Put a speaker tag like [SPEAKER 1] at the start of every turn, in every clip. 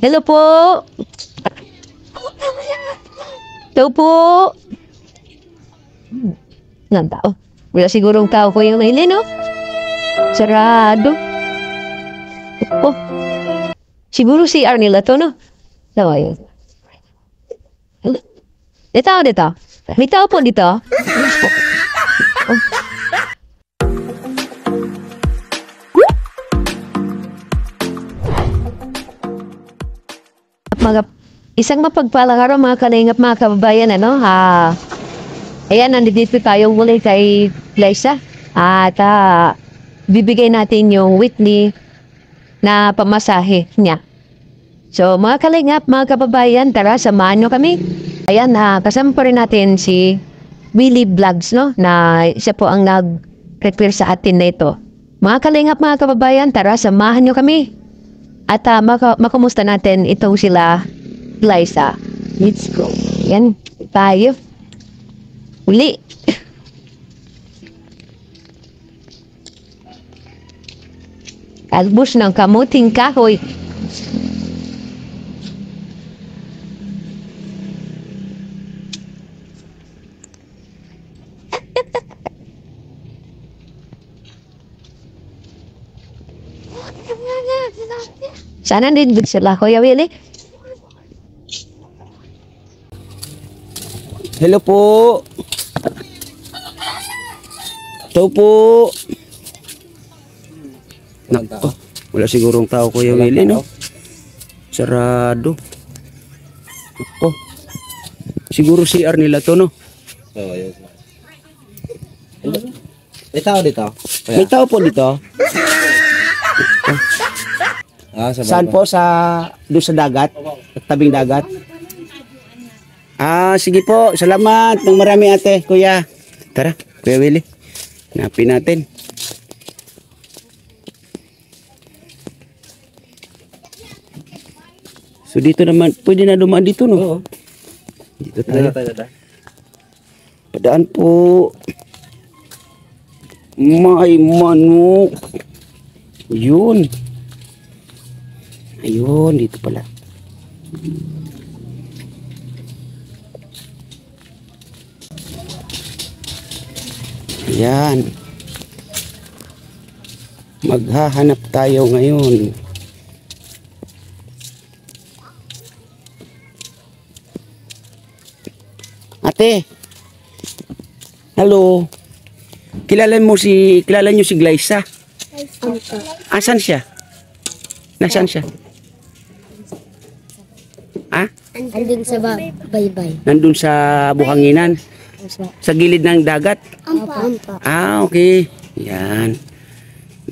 [SPEAKER 1] Hello po. Hello po. Ng tao. Wala sigurong tao ko yung naili, no? Sarado. Oh. Siguro si Arnila to, no? Tawa yun. Dito. May tao po dito. Oh. Isang mapagpalang araw mga kalingap mga kababayan, ano? Ayan, nandito tayo muli kay Liza. At bibigay natin yung weekly na pamasahe niya. So mga kalingap, mga kababayan, tara, samahan nyo kami. Ayan, kasama pa rin natin si Willie Vlogs, no? Na isa po ang nag-prepare sa atin na ito. Mga kalingap, mga kababayan, tara, samahan nyo kami. At makumusta natin itong sila Liza. Let's go. Yan, tayo. Uli. Albus ng kamuting kahoy. Sana din sila, Kuya Willie.
[SPEAKER 2] Hello po. Hello po. Nako, wala sigurong tao, Kuya Willie, no? Sarado. Nako. Siguro si Arnila to, no?
[SPEAKER 3] Oo, yun. May tao dito?
[SPEAKER 2] May tao po dito. Saan po? Doon sa dagat? Tabing dagat? Sige po. Salamat ng marami, ate, kuya. Tara, Kuya Willie. Hanapin natin. So dito naman, pwede na dumaan dito, no?
[SPEAKER 3] Oo.
[SPEAKER 2] Dito tayo.
[SPEAKER 3] Tara.
[SPEAKER 2] Padaan po. May manok. Yun. Ayun, dito pala. Ayan. Maghahanap tayo ngayon. Ate. Hello. Kilala niyo si Liza? Asan siya? Nasaan siya?
[SPEAKER 4] Andun sa baybay.
[SPEAKER 2] Nandun sa buhanginan? Sa gilid ng dagat?
[SPEAKER 4] Ampa.
[SPEAKER 2] Okay. Yan.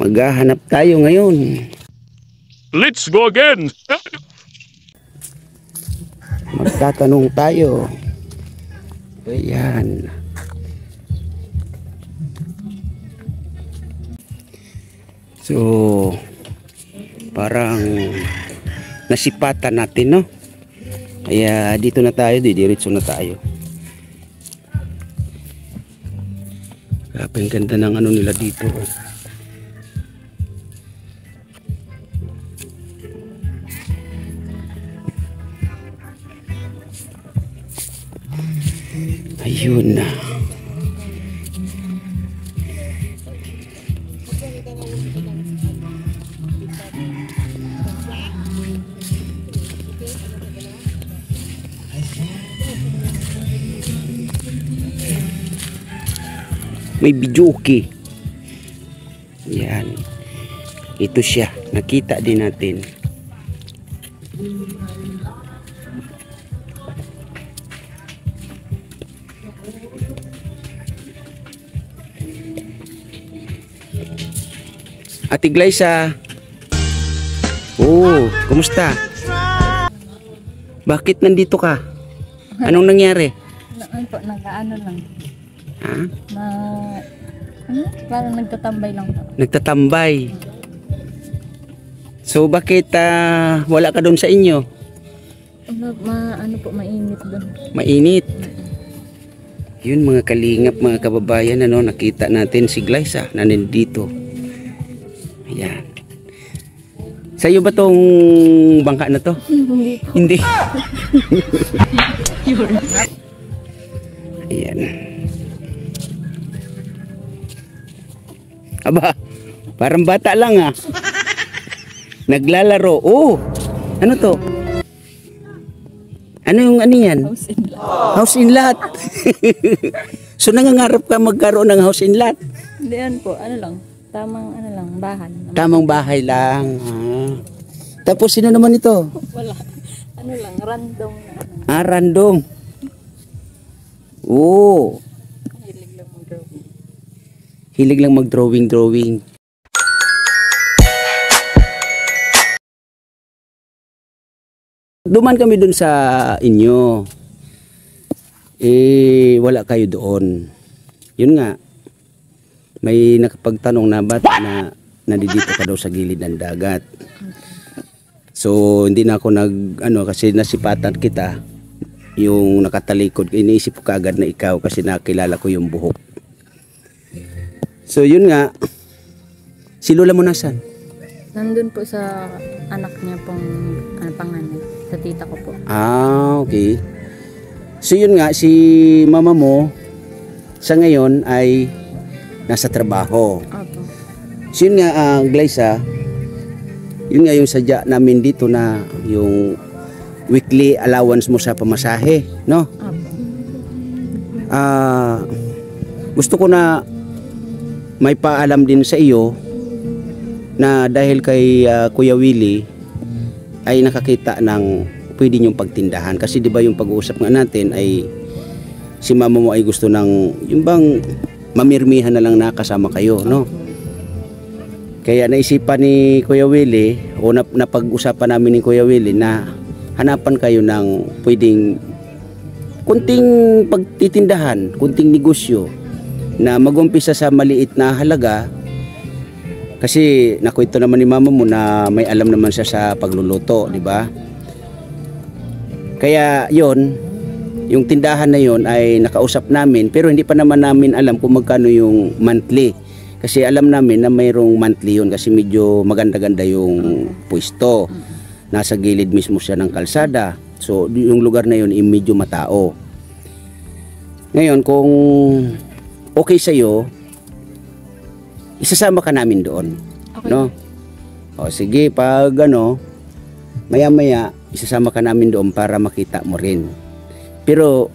[SPEAKER 2] Maghahanap tayo ngayon.
[SPEAKER 5] Let's go again!
[SPEAKER 2] Magtatanong tayo. Ayan. So, parang nasipatan natin, no? Kaya dito na tayo, didiretso na tayo. Grabe, ang ganda ng ano nila dito. Ayun na. May bijoke. Yan. Ito siya. Nakita din natin. Ate Liza. Oh, kumusta? Bakit nandito ka? Anong nangyari?
[SPEAKER 4] Noon po, nag-ano lang.
[SPEAKER 2] Ha?
[SPEAKER 4] Parang nagtatambay lang po.
[SPEAKER 2] Nagtatambay. So bakit wala ka doon sa inyo?
[SPEAKER 4] Ano po, mainit doon.
[SPEAKER 2] Mainit. Yun mga kalingap, mga kababayan, ano, nakita natin si Liza na nandito. Ayan. Sa'yo ba tong bangka na to? Hindi. Ayan. Aba, parang bata lang ah. Naglalaro. Oh, ano to? Ano yung ano yan? House in lot. So nangangarap ka magkaroon ng house in lot?
[SPEAKER 4] Hindi yan po, ano lang. Tamang ano lang, bahay.
[SPEAKER 2] Tamang bahay lang. Ah. Tapos sino naman ito?
[SPEAKER 4] Wala. Ano lang, random na ano.
[SPEAKER 2] Ah, random. Oh.
[SPEAKER 4] Hilig lang mag-drawing.
[SPEAKER 2] Hilig lang mag-drawing. Duman kami dun sa inyo. Wala kayo doon. Yun nga. May nakapagtanong na ba't na nandito ka daw sa gilid ng dagat. So, hindi na ako kasi nasipatan kita. Yung nakatalikod, iniisip ko kaagad na ikaw kasi nakilala ko yung buhok. So, yun nga. Si Lola mo nasan?
[SPEAKER 4] Nandun po sa anak niya pong panganay. Sa tita ko po.
[SPEAKER 2] Ah, okay. So, yun nga, si mama mo sa ngayon ay nasa trabaho.
[SPEAKER 4] Opo.
[SPEAKER 2] So, yun nga, Glyza, yun nga yung sadya namin dito na yung weekly allowance mo sa pamasahe, no?
[SPEAKER 4] Opo.
[SPEAKER 2] Gusto ko na may paalam din sa iyo na dahil kay Kuya Willie ay nakakita ng pwede niyong pagtindahan kasi di ba yung pag-uusap nga natin ay si mama mo ay gusto ng yung bang mamirmihan na lang nakasama kayo, no? Kaya naisipan ni Kuya Willie o napag-usapan namin ni Kuya Willie na hanapan kayo ng pwedeng kunting pagtitindahan, kunting negosyo na mag-umpisa sa maliit na halaga kasi nakwento naman ni mama mo na may alam naman siya sa pagluluto, di ba? Kaya yon, yung tindahan na yon ay nakausap namin pero hindi pa naman namin alam kung magkano yung monthly. Kasi alam namin na mayroong monthly yun kasi medyo maganda-ganda yung pwesto. Nasa gilid mismo siya ng kalsada. So yung lugar na yun ay medyo matao. Ngayon kung okay sa'yo, isasama ka namin doon.
[SPEAKER 4] Okay.
[SPEAKER 2] No? O sige, pag maya-maya, isasama ka namin doon para makita mo rin. Pero,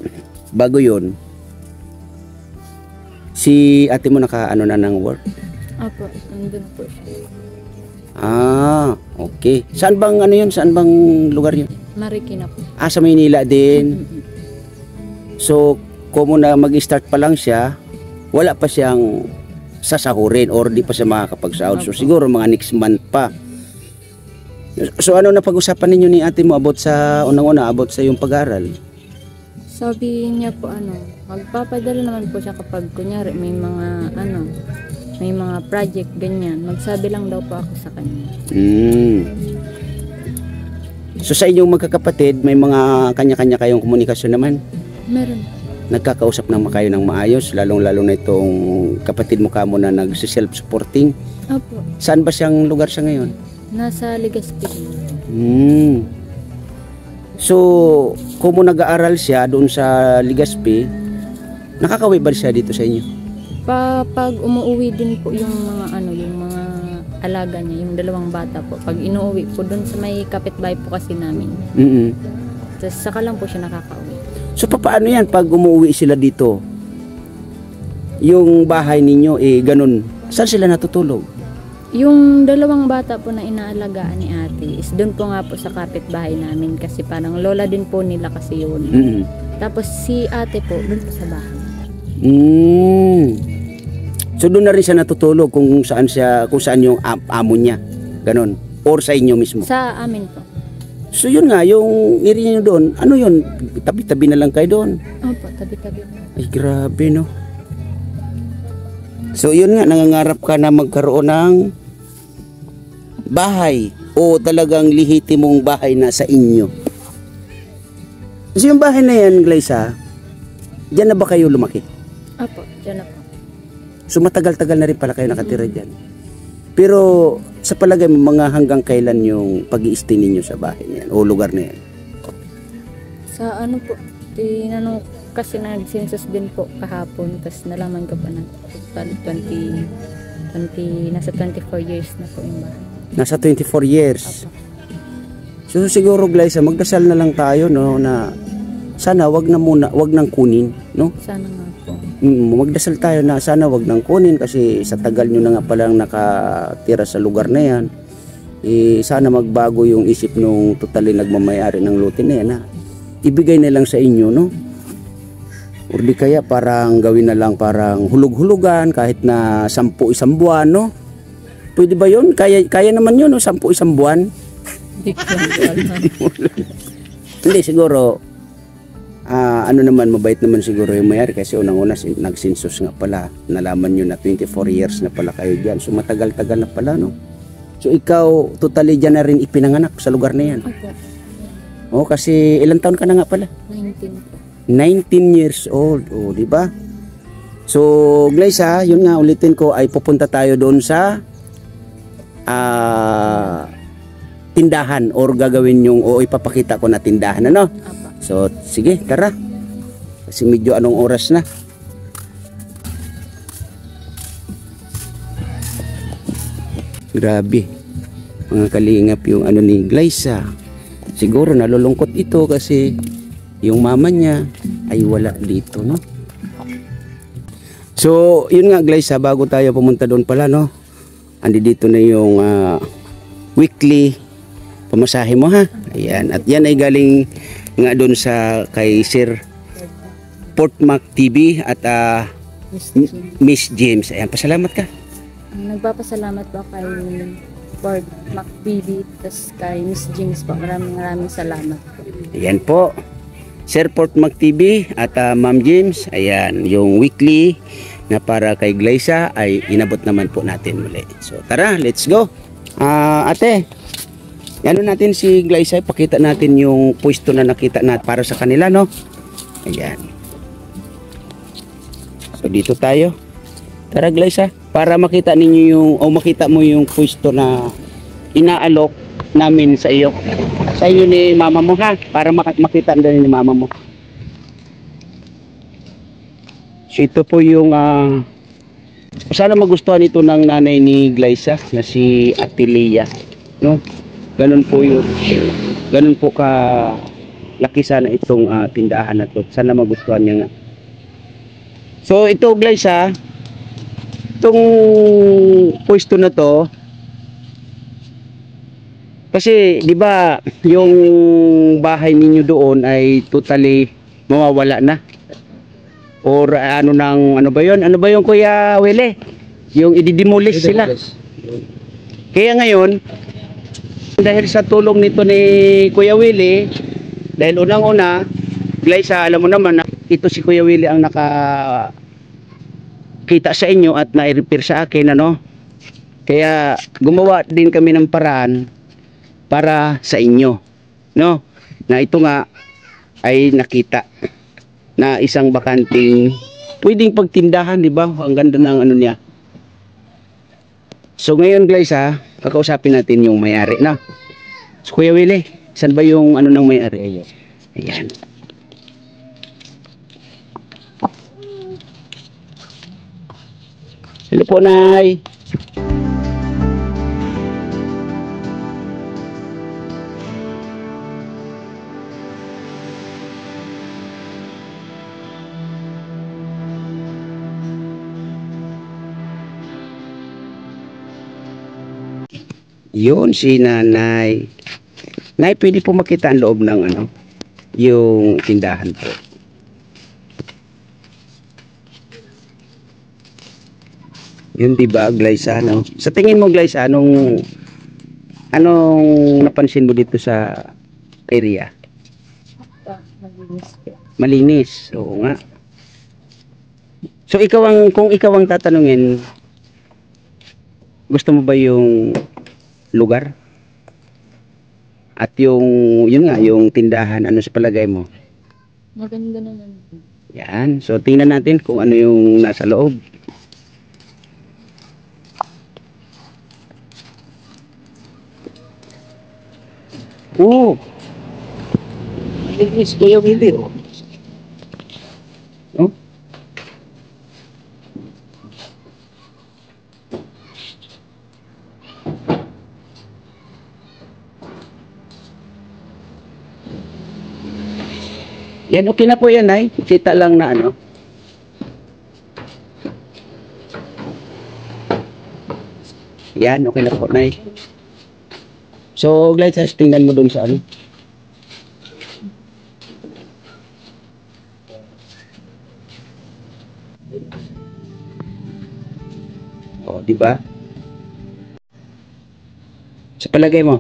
[SPEAKER 2] bago yun, si ate mo na ng work?
[SPEAKER 4] Opo, nandun po siya.
[SPEAKER 2] Ah, okay. Saan bang yun? Saan bang lugar yun?
[SPEAKER 4] Marikina po.
[SPEAKER 2] Ah, sa Maynila din. So, kung na mag-start pa lang siya, wala pa siyang sasahurin or di pa siya makakapagsahod. So siguro mga next month pa. So ano na pag-usapan ninyo ni ate mo about sa unang-una about sa yung pag-aaral?
[SPEAKER 4] Sabi niya po magpapadala naman po siya kapag kunyari may mga project ganyan. Magsabi lang daw po ako sa kanya.
[SPEAKER 2] So sa inyong magkakapatid, may mga kanya-kanya kayong komunikasyon naman?
[SPEAKER 4] Meron.
[SPEAKER 2] Nagkakausap naman kayo ng maayos, lalong-lalo na itong kapatid mo kamo na nag-self-supporting.
[SPEAKER 4] Opo.
[SPEAKER 2] Saan ba siyang lugar siya ngayon?
[SPEAKER 4] Nasa Legazpi.
[SPEAKER 2] So, kung nag-aaral siya doon sa Legazpi, nakakauwi ba siya dito sa inyo?
[SPEAKER 4] Pag umuwi din po yung mga alaga niya, yung dalawang bata po. Pag inuuwi po doon sa may kapitbahay po kasi namin. Tapos saka lang po siya nakakauwi.
[SPEAKER 2] So paano yan pag umuwi sila dito? Yung bahay ninyo ganun. Saan sila natutulog?
[SPEAKER 4] Yung dalawang bata po na inaalagaan ni ate is doon po nga po sa kapitbahay namin kasi parang lola din po nila kasi yun. Tapos si ate po doon po sa bahay.
[SPEAKER 2] So doon na rin siya natutulog kung saan yung amo niya. Ganon. Or sa inyo mismo?
[SPEAKER 4] Sa amin po.
[SPEAKER 2] So yun nga, yung area nyo doon, ano yun? Tabi-tabi na lang kayo doon.
[SPEAKER 4] Opo, tabi-tabi.
[SPEAKER 2] Ay grabe no. So yun nga, nangangarap ka na magkaroon ng bahay o talagang lihitimong bahay na sa inyo. So yung bahay na yan, Glyza, dyan na ba kayo lumaki?
[SPEAKER 4] Opo, dyan na po.
[SPEAKER 2] So matagal-tagal na rin pala kayo nakatira dyan. Pero sa palagay mo, mga hanggang kailan yung pag-i-stay ninyo sa bahay niyan o lugar na yan?
[SPEAKER 4] Sa ano po, tinanong kasi nag-census din po kahapon, tapos nalaman ko pa na 20, nasa 24 years na po yung bahay.
[SPEAKER 2] Nasa 24 years.
[SPEAKER 4] Apo.
[SPEAKER 2] So siguro Glyza, magdasal na lang tayo no na sana wag nang kunin, no?
[SPEAKER 4] Sana nga po.
[SPEAKER 2] Magdasal tayo na sana wag nang kunin kasi sa tagal nyo na nga palang nakatira sa lugar na yan. Sana magbago yung isip nung totally nagmamayari ng lote na yan, ha? Ibigay na lang sa inyo, no? O di kaya parang gawin na lang parang hulog-hulugan kahit na 10 isang buwan, no? Pwede ba yun? Kaya naman yun, no? 10 isang buwan?
[SPEAKER 4] Hindi ko alam.
[SPEAKER 2] Hindi, siguro, ano naman, mabait naman siguro yung mayari kasi unang-una nag-census nga pala. Nalaman nyo na 24 years na pala kayo dyan. So matagal-tagal na pala, no? So ikaw, totally dyan na rin ipinanganak sa lugar na yan.
[SPEAKER 4] Opo,
[SPEAKER 2] Oh, kasi ilang taon ka na nga pala?
[SPEAKER 4] 19 po.
[SPEAKER 2] 19 years old, oh, di ba? So, Glyza, yun nga ulitin ko ay pupunta tayo doon sa tindahan or gagawin yung o ipapakita ko na tindahan, ano?
[SPEAKER 4] Apa.
[SPEAKER 2] So, sige, tara. Kasi medyo anong oras na? Grabe. Mga kalingap yung ano ni Glyza. Siguro nalulungkot ito kasi yung mama niya ay wala dito, no? So, yun nga Glyza, bago tayo pumunta doon pala, no? Andi dito na yung weekly pamasahe mo, ha? Ayan. At yan ay galing nga doon sa kay Sir Portmac TV at Miss James. Ayan, pasalamat ka.
[SPEAKER 4] Nagpapasalamat po kay Ford MacBB, tas kay Miss James po. Maraming salamat po.
[SPEAKER 2] Ayan po. Sir Portmac TV at Ma'am James. Ayan, yung weekly na para kay Glyza ay inabot naman po natin muli. So tara, let's go. Ate, ano natin si Glyza, pakita natin yung pwesto na nakita natin para sa kanila, no? Ayan. So dito tayo. Tara Glyza, para makita ninyo yung o makita mo yung pwesto na inaalok namin sa iyo. Sa inyo ni mama mo, ha, para makita din ni mama mo. So ito po yung sana magustuhan ito ng nanay ni Glyza na si Ate Leia, no? Ganun po ka laki sana itong tindahan na to. Sana magustuhan niya nga. So ito Glyza, itong pwesto na to, kasi di ba yung bahay ninyo doon ay totally mawawala na, or ano ba yun Kuya Wele, yung i-demolish sila. Kaya ngayon, dahil sa tulong nito ni Kuya Willie, dahil unang-una, Glyza, alam mo naman na ito si Kuya Willie ang nakakita sa inyo at na-repair sa akin, ano? Kaya gumawa din kami ng paraan para sa inyo, no? Na ito nga ay nakita na isang bakanting pwedeng pagtindahan, di ba? Ang ganda ng ano niya. So ngayon Glyza, kakausapin natin yung may-ari na. So, Kuya Willie, saan ba yung ano ng may-ari? Ayan. Hello po, Nay. Yun si Nanay. Nay, pwede po makita ang loob ng ano, yung tindahan po. Yun, di ba, Glyza, no? Sa tingin mo, Glyza, anong napansin mo dito sa area?
[SPEAKER 4] Malinis po.
[SPEAKER 2] Malinis, oo nga. So kung ikaw ang tatanungin, gusto mo ba yung lugar? At yun nga, yung tindahan, ano sa palagay mo?
[SPEAKER 4] Maganda naman po.
[SPEAKER 2] Yan. So, tingnan natin kung ano yung nasa loob. Oo. Linis Kuya Willie, oh. No? Yan, okay na po yan, ay. Kita lang na ano. Yan, okay na po, Nay. So, Glide, tingnan mo dun sa ano. O, di ba? Sa palagay mo,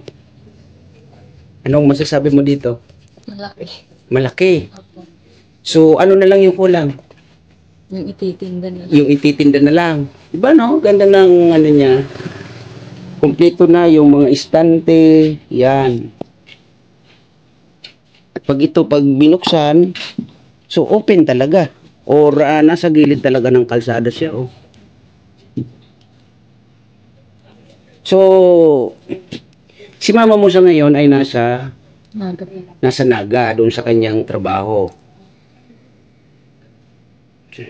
[SPEAKER 2] anong masasabi mo dito?
[SPEAKER 4] Malaki.
[SPEAKER 2] Malaki.
[SPEAKER 4] Opo.
[SPEAKER 2] So, ano na lang yung kulang?
[SPEAKER 4] Yung ititinda na.
[SPEAKER 2] Yung ititinda na lang. Diba no? Ganda ng ano niya. Kompleto na yung mga istante. Yan. At pag ito, pag binuksan, so open talaga. Or nasa gilid talaga ng kalsada siya. Oh. So, si mama mo sa ngayon ay nasa Naga doon sa kanyang trabaho.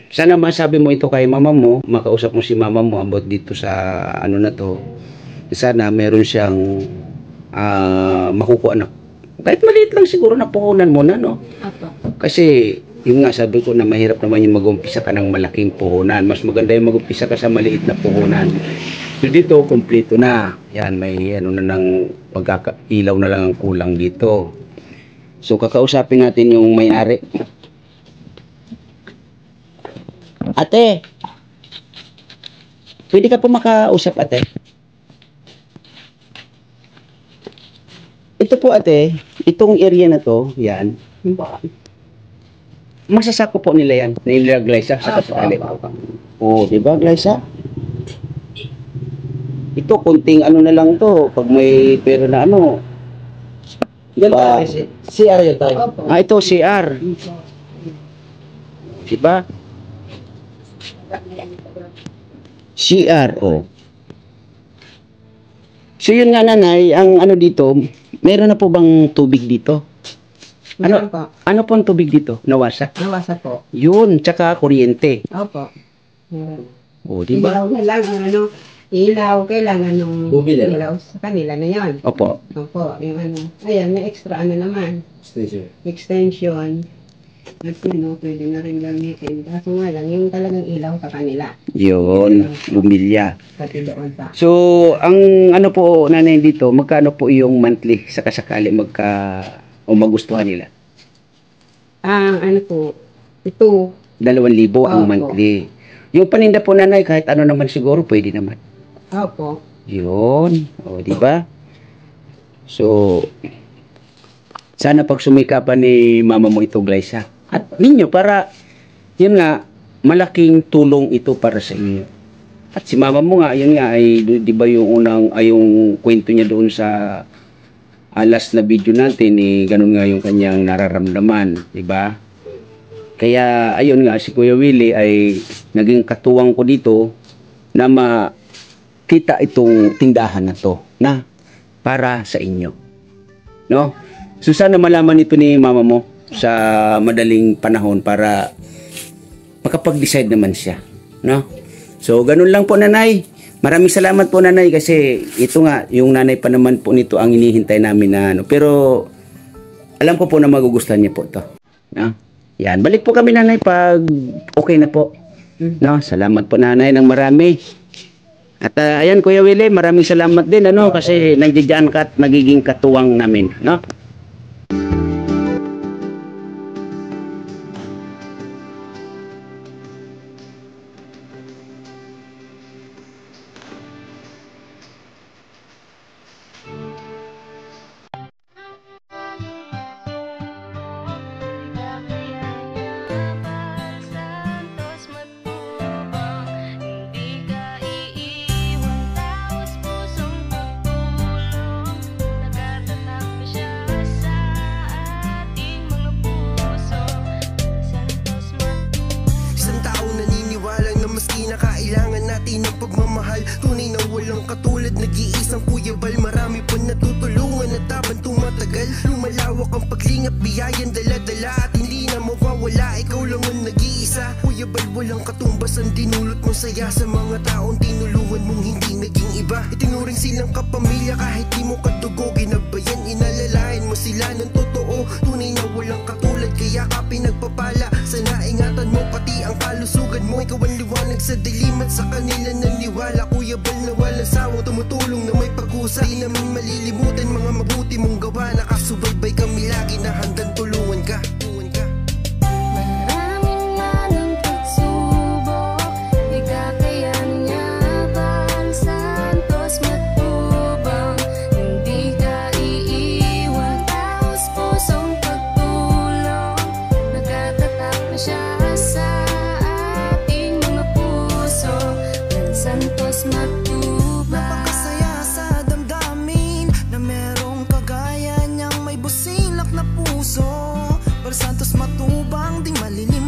[SPEAKER 2] Sana masabi mo ito kay mama mo, makausap mo si mama mo about dito sa ano na to. Sana meron siyang makukuha na kahit maliit lang siguro na puhunan mo na, no?
[SPEAKER 4] Apo.
[SPEAKER 2] Kasi yung nga sabi ko na mahirap naman yung mag-umpisa ka ng malaking puhunan. Mas maganda yung mag-umpisa ka sa maliit na puhunan. So dito, kompleto na. Yan, may ano na ng pagkakailaw na lang ang kulang dito. So kakausapin natin yung may-ari. Ate, pwede ka po makausap, ate? Ito po, ate, itong area na to, yan. Masasako po nila yan, nila Glyza sa kasakali. Oo, di ba, Glyza? Ito, kunting ano na lang to, pag may pera na ano.
[SPEAKER 3] Ganda, CR yun tayo.
[SPEAKER 2] Ito, CR. Di ba? CR, oh. So yun nga, nanay, ang ano dito, meron na po bang tubig dito?
[SPEAKER 6] Meron po.
[SPEAKER 2] Ano po ang tubig dito? Nawasa?
[SPEAKER 6] Nawasa po.
[SPEAKER 2] Yun, tsaka kuryente.
[SPEAKER 6] Opo. Meron.
[SPEAKER 2] O, di ba?
[SPEAKER 6] Ilaw na lang, ano, ilaw, kailangan nung
[SPEAKER 3] Bumili.
[SPEAKER 6] ilaw sa kanila na yan.
[SPEAKER 2] Opo.
[SPEAKER 6] Opo, yung ano, ayan, may extra ano naman,
[SPEAKER 3] Station.
[SPEAKER 6] extension. At yun, pwede na rin gamitin. Kaso nga lang, yung talagang ilaw sa kanila.
[SPEAKER 2] Yun, bumilya.
[SPEAKER 6] Pati doon sa.
[SPEAKER 2] So, ang ano po, nanay dito, magkano po yung monthly sa kasakali o magustuhan nila?
[SPEAKER 6] Ang ano po, ito,
[SPEAKER 2] 2,000 ang
[SPEAKER 6] Opo.
[SPEAKER 2] monthly. Yung paninda po, nanay, kahit ano naman siguro, pwede naman.
[SPEAKER 6] opo,
[SPEAKER 2] Yun. O, di ba? So, sana pag sumikapan ni mama mo ito, Glyza. At ninyo, para, yun nga, malaking tulong ito para sa inyo. At si mama mo nga, yun nga, ay, di ba yung unang, ay yung kwento niya doon sa last na video natin, ganun nga yung kanyang nararamdaman, di ba? Kaya, ayun nga, si Kuya Willie ay naging katuwang ko dito na makita itong tindahan na to na para sa inyo. No? So, sana malaman ito ni mama mo sa madaling panahon para makapag-decide naman siya. No? So, ganun lang po, nanay. Maraming salamat po, nanay, kasi ito nga, yung nanay pa naman po nito ang hinihintay namin na ano. Pero, alam ko po na magugustuhan niya po to. No? Yan, balik po kami, nanay, pag okay na po. No, salamat po, nanay, ng marami. At ayan, Kuya Willie, maraming salamat din, ano, kasi nandiyan ka at nagiging katuwang namin, no?
[SPEAKER 7] Santos matubang, hindi ka iiwan, taos pusong tutulong, nagtatanap siya.
[SPEAKER 8] blessing at biyayan dala-dala at hindi na mawawala. Ikaw lang ang nag-iisa. Kuya Bal, walang katumbas ang dinulot mong saya sa mga taong tinulungan mong hindi naging iba. Itinuring silang kapamilya kahit di mo kadugo. Ginabayan, inalalayan mo sila ng totoo. Tunay na walang katulad, kaya ka pinagpapala. Sana ingatan mo pati ang kalusugan mo. Ikaw ang liwanag sa dilim at sa kanila naniwala. Kuya Bal na walang sawang tumutulong na may pag-usa. Di namin malilimutan mga mabuti mong gawa. Nakasubaybay kami lagi na handang tulungan ka.
[SPEAKER 7] Maraming na ng pagsubok, di kakayanyaban, santos matubang, hindi ka iiwan, taos pusong pagtulong, nagtatatap na siya sa ating mga puso, ng santos matubang.
[SPEAKER 8] Napakasaya sa damdamin na merong kagaya niyang may busilak na puso. Para santos matubang, ding malilim